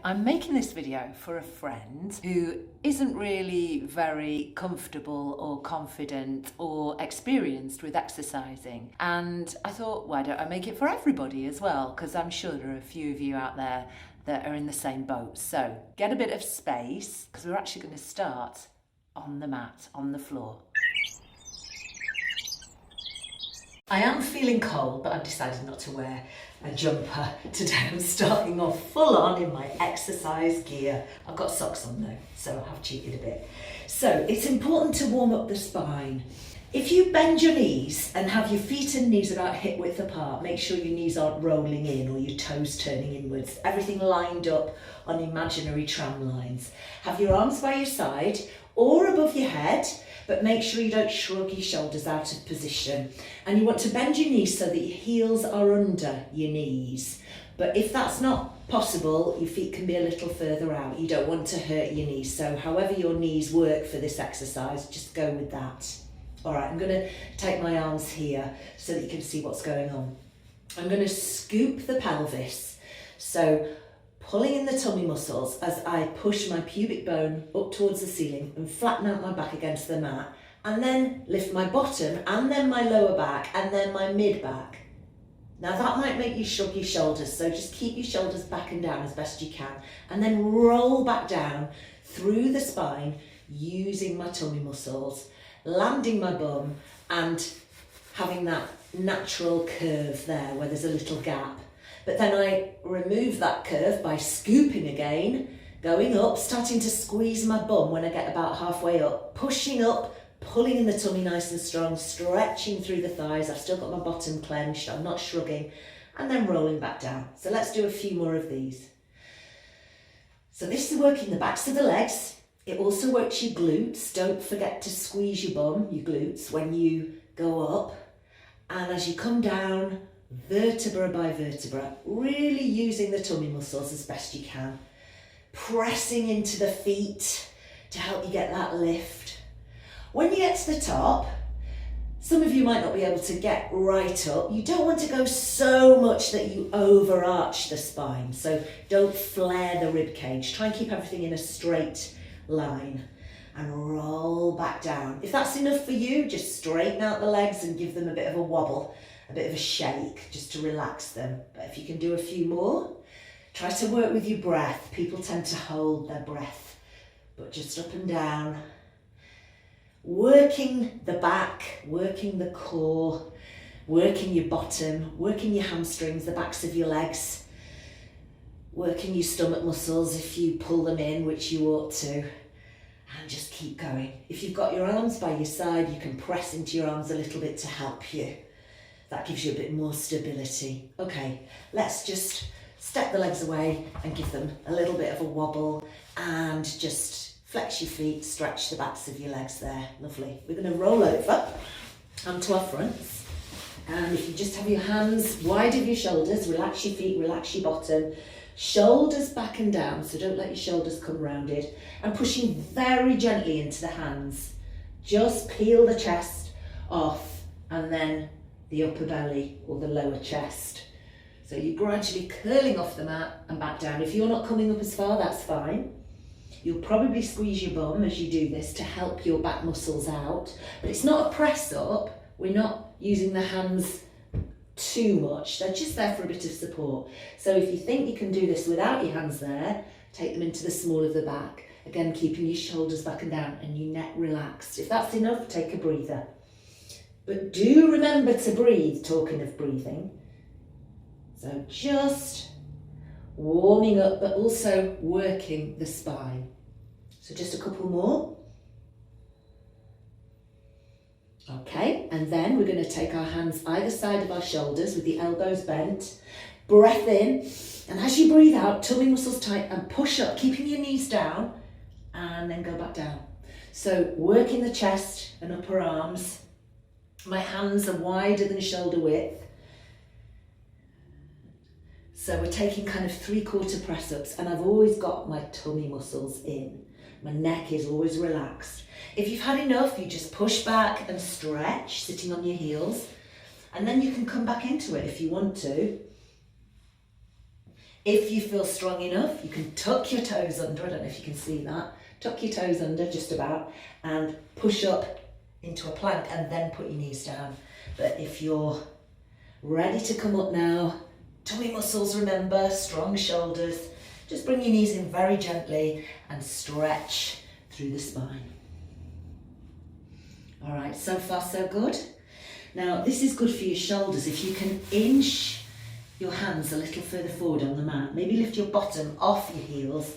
I'm making this video for a friend who isn't really very comfortable or confident or experienced with exercising, and I thought, why don't I make it for everybody as well, because I'm sure there are a few of you out there that are in the same boat. So get a bit of space, because we're actually going to start on the mat, on the floor. I am feeling cold, but I've decided not to wear a jumper today. I'm starting off full on in my exercise gear. I've got socks on though, so I have cheated a bit. So it's important to warm up the spine. If you bend your knees and have your feet and knees about hip width apart, make sure your knees aren't rolling in or your toes turning inwards. Everything lined up on imaginary tram lines. Have your arms by your side or above your head, but make sure you don't shrug your shoulders out of position. And you want to bend your knees so that your heels are under your knees. But if that's not possible, your feet can be a little further out. You don't want to hurt your knees. So however your knees work for this exercise, just go with that. All right, I'm gonna take my arms here so that you can see what's going on. I'm gonna scoop the pelvis. So pulling in the tummy muscles as I push my pubic bone up towards the ceiling and flatten out my back against the mat, and then lift my bottom and then my lower back and then my mid back. Now that might make you shrug your shoulders, so just keep your shoulders back and down as best you can, and then roll back down through the spine using my tummy muscles, landing my bum and having that natural curve there where there's a little gap. But then I remove that curve by scooping again, going up, starting to squeeze my bum when I get about halfway up, pushing up, pulling in the tummy nice and strong, stretching through the thighs. I've still got my bottom clenched, I'm not shrugging, and then rolling back down. So let's do a few more of these. So this is working the backs of the legs. It also works your glutes. Don't forget to squeeze your bum, your glutes, when you go up. And as you come down, vertebra by vertebra, really using the tummy muscles as best you can, pressing into the feet to help you get that lift. When you get to the top, some of you might not be able to get right up. You don't want to go so much that you overarch the spine, so don't flare the rib cage. Try and keep everything in a straight line and roll back down. If that's enough for you, just straighten out the legs and give them a bit of a wobble, a bit of a shake, just to relax them. But if you can do a few more, try to work with your breath. People tend to hold their breath, but just up and down. Working the back, working the core, working your bottom, working your hamstrings, the backs of your legs, working your stomach muscles if you pull them in, which you ought to, and just keep going. If you've got your arms by your side, you can press into your arms a little bit to help you. That gives you a bit more stability. Okay, let's just step the legs away and give them a little bit of a wobble, and just flex your feet, stretch the backs of your legs there. Lovely. We're going to roll over onto our fronts. And if you just have your hands wide of your shoulders, relax your feet, relax your bottom, shoulders back and down, so don't let your shoulders come rounded, and pushing very gently into the hands. Just peel the chest off and then the upper belly or the lower chest. So you're gradually curling off the mat and back down. If you're not coming up as far, that's fine. You'll probably squeeze your bum as you do this to help your back muscles out, but it's not a press up. We're not using the hands too much. They're just there for a bit of support. So if you think you can do this without your hands there, take them into the small of the back. Again, keeping your shoulders back and down and your neck relaxed. If that's enough, take a breather. But do remember to breathe, talking of breathing. So just warming up, but also working the spine. So just a couple more. Okay, and then we're going to take our hands either side of our shoulders with the elbows bent. Breath in, and as you breathe out, tummy muscles tight and push up, keeping your knees down, and then go back down. So working the chest and upper arms. My hands are wider than shoulder width. So we're taking kind of 3/4 press ups, and I've always got my tummy muscles in. My neck is always relaxed. If you've had enough, you just push back and stretch, sitting on your heels, and then you can come back into it if you want to. If you feel strong enough, you can tuck your toes under. I don't know if you can see that. Tuck your toes under just about and push up into a plank and then put your knees down. But if you're ready to come up now, tummy muscles, remember, strong shoulders, just bring your knees in very gently and stretch through the spine. All right, so far so good. Now this is good for your shoulders. If you can inch your hands a little further forward on the mat, maybe lift your bottom off your heels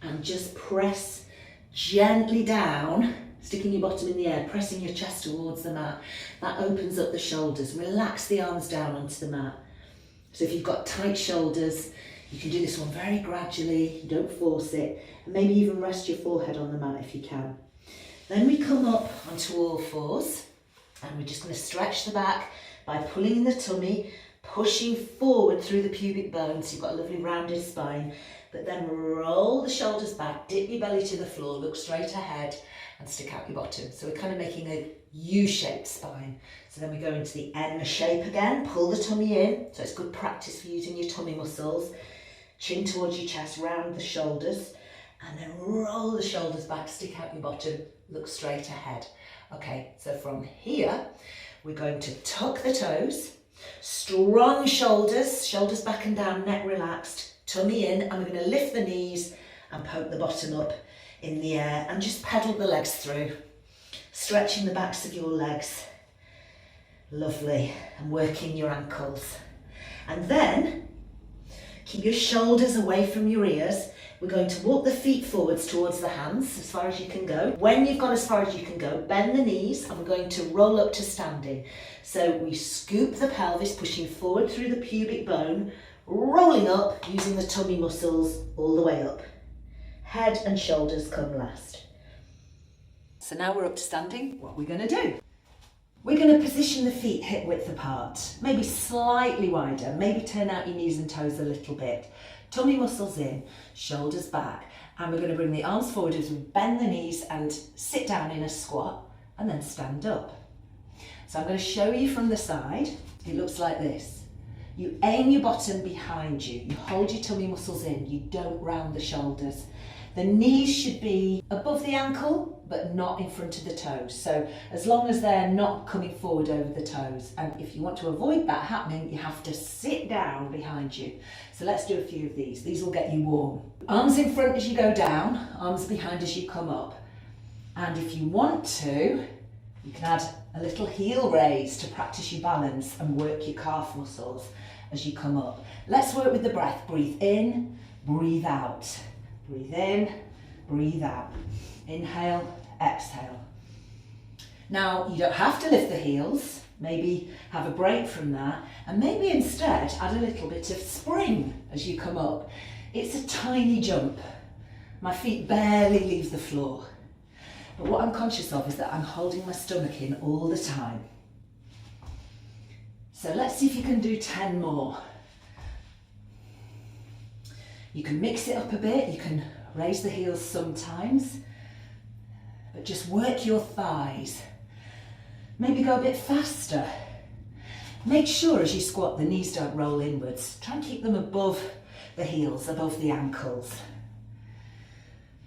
and just press gently down, sticking your bottom in the air, pressing your chest towards the mat. That opens up the shoulders. Relax the arms down onto the mat. So if you've got tight shoulders, you can do this one very gradually, you don't force it, and maybe even rest your forehead on the mat if you can. Then we come up onto all fours, and we're just going to stretch the back by pulling in the tummy, pushing forward through the pubic bone, so you've got a lovely rounded spine, but then roll the shoulders back, dip your belly to the floor, look straight ahead, and stick out your bottom. So we're kind of making a U-shaped spine. So then we go into the N shape again, pull the tummy in, so it's good practice for using your tummy muscles. Chin towards your chest, round the shoulders, and then roll the shoulders back, stick out your bottom, look straight ahead. Okay, so from here, we're going to tuck the toes, strong shoulders, shoulders back and down, neck relaxed, tummy in, and we're going to lift the knees and poke the bottom up in the air and just pedal the legs through, stretching the backs of your legs. Lovely, and working your ankles. And then keep your shoulders away from your ears. We're going to walk the feet forwards towards the hands as far as you can go. When you've gone as far as you can go, bend the knees and we're going to roll up to standing. So we scoop the pelvis, pushing forward through the pubic bone, rolling up using the tummy muscles all the way up. Head and shoulders come last. So now we're up to standing. What are we going to do? We're going to position the feet hip width apart, maybe slightly wider, maybe turn out your knees and toes a little bit. Tummy muscles in, shoulders back, and we're going to bring the arms forward as we bend the knees and sit down in a squat and then stand up. So I'm going to show you from the side. It looks like this. You aim your bottom behind you, you hold your tummy muscles in, you don't round the shoulders. The knees should be above the ankle, but not in front of the toes. So as long as they're not coming forward over the toes. And if you want to avoid that happening, you have to sit down behind you. So let's do a few of these. These will get you warm. Arms in front as you go down, arms behind as you come up. And if you want to, you can add a little heel raise to practice your balance and work your calf muscles as you come up. Let's work with the breath. Breathe in, breathe out. Breathe in, breathe out. Inhale, exhale. Now, you don't have to lift the heels. Maybe have a break from that. And maybe instead add a little bit of spring as you come up. It's a tiny jump. My feet barely leave the floor. But what I'm conscious of is that I'm holding my stomach in all the time. So let's see if you can do 10 more. You can mix it up a bit, you can raise the heels sometimes, but just work your thighs. Maybe go a bit faster. Make sure as you squat the knees don't roll inwards. Try and keep them above the heels, above the ankles.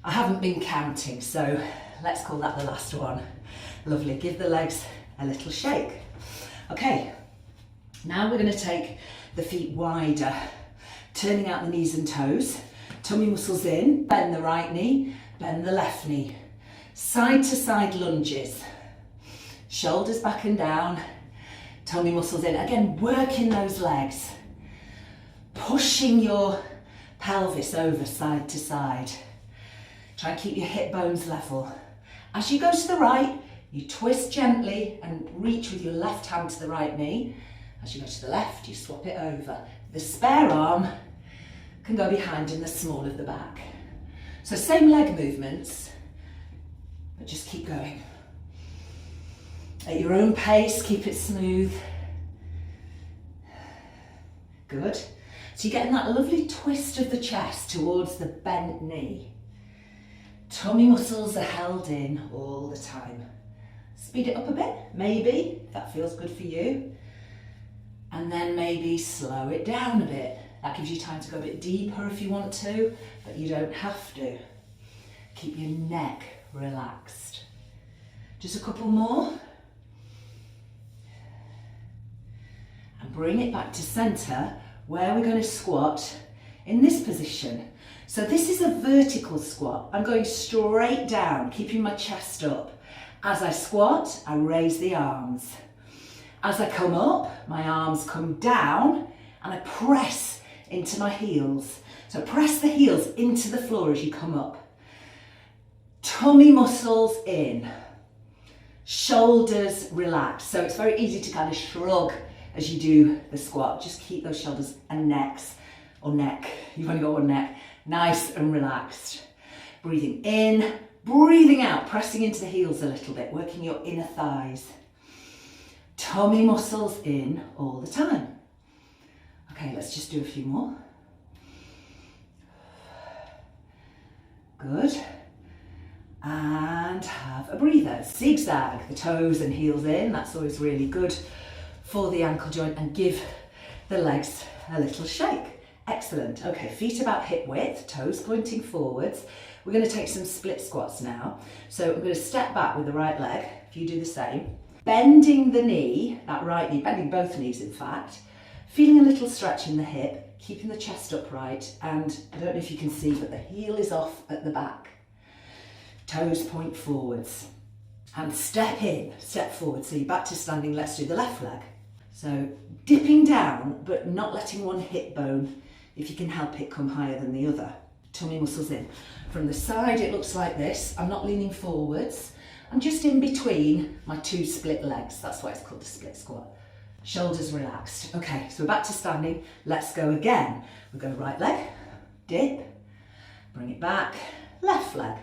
I haven't been counting, so let's call that the last one. Lovely, give the legs a little shake. Okay, now we're going to take the feet wider. Turning out the knees and toes, tummy muscles in, bend the right knee, bend the left knee. Side to side lunges, shoulders back and down, tummy muscles in. Again, working those legs, pushing your pelvis over side to side. Try and keep your hip bones level. As you go to the right, you twist gently and reach with your left hand to the right knee. As you go to the left, you swap it over. The spare arm can go behind in the small of the back. So same leg movements, but just keep going. At your own pace, keep it smooth. Good. So you're getting that lovely twist of the chest towards the bent knee. Tummy muscles are held in all the time. Speed it up a bit, maybe, if that feels good for you. And then maybe slow it down a bit. That gives you time to go a bit deeper if you want to, but you don't have to. Keep your neck relaxed. Just a couple more. And bring it back to center where we're going to squat in this position. So this is a vertical squat. I'm going straight down, keeping my chest up. As I squat, I raise the arms. As I come up, my arms come down and I press into my heels. So press the heels into the floor as you come up. Tummy muscles in. Shoulders relaxed. So it's very easy to kind of shrug as you do the squat. Just keep those shoulders and necks, or neck, you've only got one neck, nice and relaxed. Breathing in, breathing out, pressing into the heels a little bit, working your inner thighs. Tummy muscles in all the time. Okay, let's just do a few more. Good. And have a breather. Zigzag, the toes and heels in. That's always really good for the ankle joint, and give the legs a little shake. Excellent. Okay, feet about hip width, toes pointing forwards. We're going to take some split squats now. So I'm going to step back with the right leg. If you do the same. Bending the knee, that right knee, bending both knees in fact. Feeling a little stretch in the hip, keeping the chest upright, and I don't know if you can see, but the heel is off at the back. Toes point forwards. And step in, step forward. So you're back to standing. Let's do the left leg. So dipping down, but not letting one hip bone, if you can help it, come higher than the other. Tummy muscles in. From the side, it looks like this. I'm not leaning forwards. I'm just in between my two split legs. That's why it's called a split squat. Shoulders relaxed. Okay, so we're back to standing. Let's go again. We'll go right leg, dip, bring it back, left leg.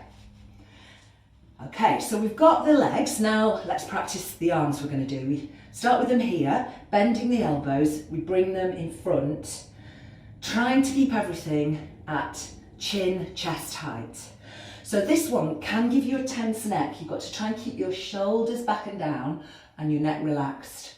Okay, so we've got the legs. Now let's practice the arms we're going to do. We start with them here, bending the elbows. We bring them in front, trying to keep everything at chin, chest height. So this one can give you a tense neck. You've got to try and keep your shoulders back and down and your neck relaxed.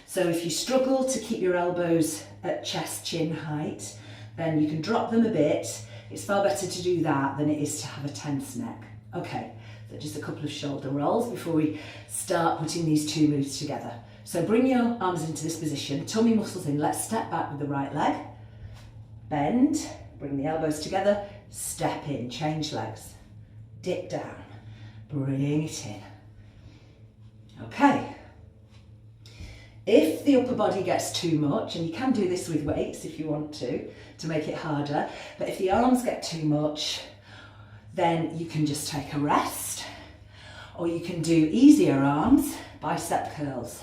So if you struggle to keep your elbows at chest, chin height, then you can drop them a bit. It's far better to do that than it is to have a tense neck. Okay. So just a couple of shoulder rolls before we start putting these two moves together. So bring your arms into this position, tummy muscles in. Let's step back with the right leg. Bend, bring the elbows together, step in, change legs. Dip down, bring it in. Okay. If the upper body gets too much, and you can do this with weights if you want to make it harder, but if the arms get too much, then you can just take a rest, or you can do easier arms, bicep curls.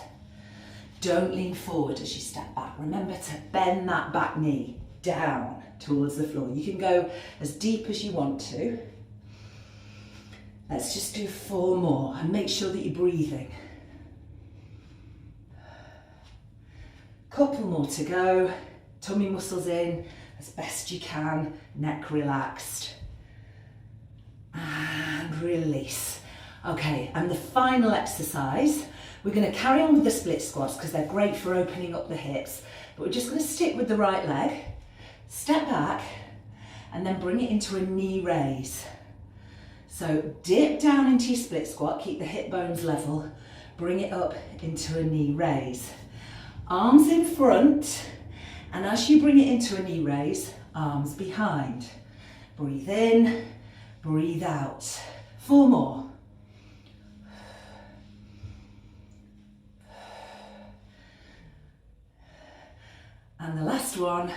Don't lean forward as you step back. Remember to bend that back knee down towards the floor. You can go as deep as you want to. Let's just do 4 more and make sure that you're breathing. Couple more to go. Tummy muscles in as best you can, neck relaxed. And release. Okay, and the final exercise, we're going to carry on with the split squats because they're great for opening up the hips, but we're just going to stick with the right leg, step back, and then bring it into a knee raise. So dip down into your split squat, keep the hip bones level, bring it up into a knee raise. Arms in front, and as you bring it into a knee raise, arms behind. Breathe in. Breathe out. 4 more. And the last one.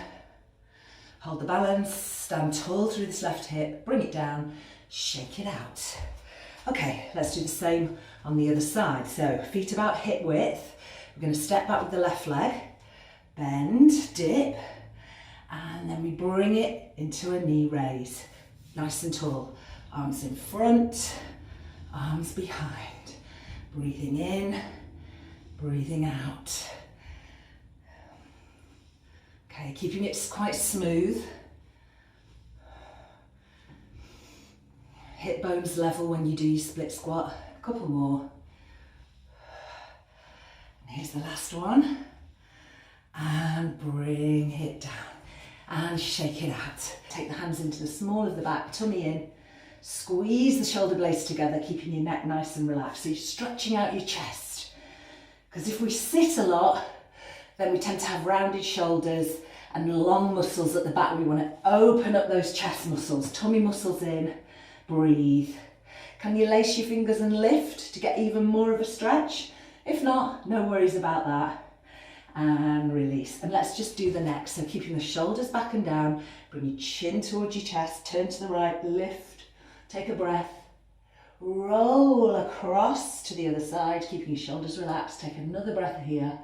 Hold the balance, stand tall through this left hip, bring it down, shake it out. Okay, let's do the same on the other side. So feet about hip width. We're going to step back with the left leg, bend, dip, and then we bring it into a knee raise. Nice and tall. Arms in front, arms behind. Breathing in, breathing out. Okay, keeping it quite smooth. Hip bones level when you do your split squat. A couple more. And here's the last one. And bring it down. and shake it out. Take the hands into the small of the back, tummy in, squeeze the shoulder blades together, keeping your neck nice and relaxed. So you're stretching out your chest. Because if we sit a lot, then we tend to have rounded shoulders and long muscles at the back. We want to open up those chest muscles, tummy muscles in, breathe. Can you lace your fingers and lift to get even more of a stretch? If not, no worries about that. And release. And let's just do the neck. So keeping the shoulders back and down, bring your chin towards your chest, turn to the right, lift, take a breath, roll across to the other side, keeping your shoulders relaxed, take another breath here,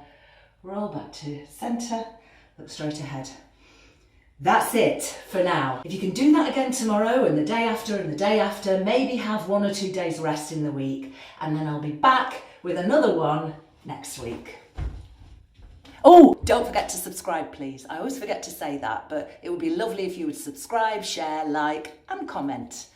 roll back to center, look straight ahead. That's it for now. If you can do that again tomorrow and the day after, maybe have 1 or 2 days rest in the week, and then I'll be back with another one next week. Oh, don't forget to subscribe, please. I always forget to say that, but it would be lovely if you would subscribe, share, like, and comment.